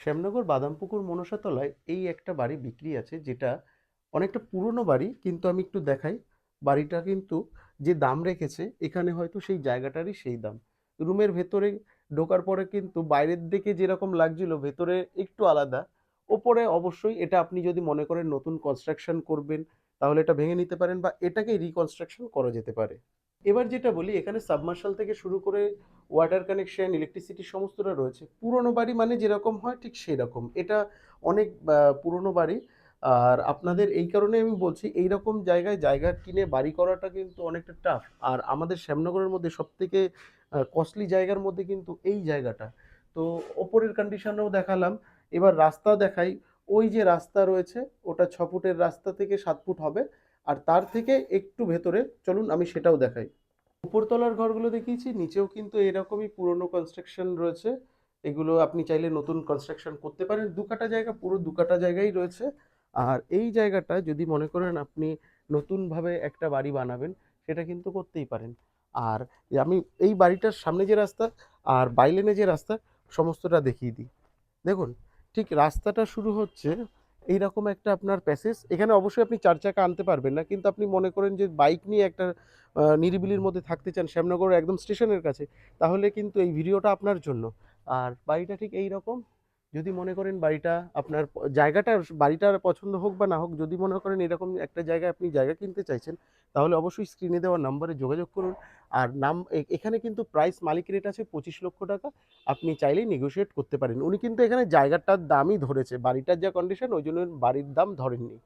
শ্যামনগর বাদামপুকুর মনসাতলায় এই একটা বাড়ি বিক্রি আছে, যেটা অনেকটা পুরনো বাড়ি। কিন্তু আমি একটু দেখাই। বাড়িটা কিন্তু যে দাম রেখেছে এখানে হয়তো সেই জায়গাটারই সেই দাম। রুমের ভেতরে ঢোকার পরে কিন্তু বাইরের দিকে যেরকম লাগছিল ভেতরে একটু আলাদা। ওপরে অবশ্যই এটা আপনি যদি মনে করেন নতুন কনস্ট্রাকশন করবেন তাহলে এটা ভেঙে নিতে পারেন, বা এটাকে রিকনস্ট্রাকশন করা যেতে পারে। এবার যেটা বলি, এখানে সাবমার্শাল থেকে শুরু করে ওয়াটার কানেকশন, ইলেকট্রিসিটি সমস্তটা রয়েছে। পুরনো বাড়ি মানে যেরকম হয় ঠিক সেই রকম। এটা অনেক পুরনো বাড়ি। আর আপনাদের এই কারণে আমি বলছি, এইরকম জায়গায় জায়গা কিনে বাড়ি করাটা কিন্তু অনেকটা টাফ। আর আমাদের শ্যামনগরের মধ্যে সবথেকে কস্টলি জায়গার মধ্যে কিন্তু এই জায়গাটা। তো ওপরের কন্ডিশনেও দেখালাম। এবার রাস্তা দেখাই। ওই যে রাস্তা রয়েছে ওটা 6 ফুটের রাস্তা থেকে 7 ফুট হবে। আর তার থেকে একটু ভেতরে চলুন আমি সেটাও দেখাই। উপরতলার ঘরগুলো দেখিয়েছি, নিচেও কিন্তু এরকমই পুরনো কনস্ট্রাকশন রয়েছে। এগুলো আপনি চাইলে নতুন কনস্ট্রাকশন করতে পারেন। দু কাটা জায়গা, পুরো দু কাটা জায়গাই রয়েছে। আর এই জায়গাটা যদি মনে করেন আপনি নতুনভাবে একটা বাড়ি বানাবেন, সেটা কিন্তু করতেই পারেন। আর আমি এই বাড়িটার সামনে যে রাস্তা আর বাইলেনে যে রাস্তা সমস্তটা দেখিয়ে দিই। দেখুন, ঠিক রাস্তাটা শুরু হচ্ছে এইরকম একটা আপনার প্যাসেজ। এখানে অবশ্যই আপনি 4 চাকা আনতে পারবেন না, কিন্তু আপনি মনে করেন যে বাইক নিয়ে একটা নিরিবিলির মধ্যে থাকতে চান শ্যামনগর একদম স্টেশনের কাছে, তাহলে কিন্তু এই ভিডিওটা আপনার জন্য। আর বাড়িটা ঠিক এই রকম। যদি মনে করেন বাড়িটা আপনার জায়গাটা, বাড়িটার পছন্দ হোক বা না হোক, যদি মনে করেন এরকম একটা জায়গায় আপনি জায়গা কিনতে চাইছেন, তাহলে অবশ্যই স্ক্রিনে দেওয়া নাম্বারে যোগাযোগ করুন। আর এখানে কিন্তু প্রাইস মালিক রেট আছে 25 লক্ষ টাকা। আপনি চাইলেই নেগোশিয়েট করতে পারেন। উনি কিন্তু এখানে জায়গাটার দামই ধরেছে, বাড়িটার যা কন্ডিশন ওই জন্য বাড়ির দাম ধরেননি।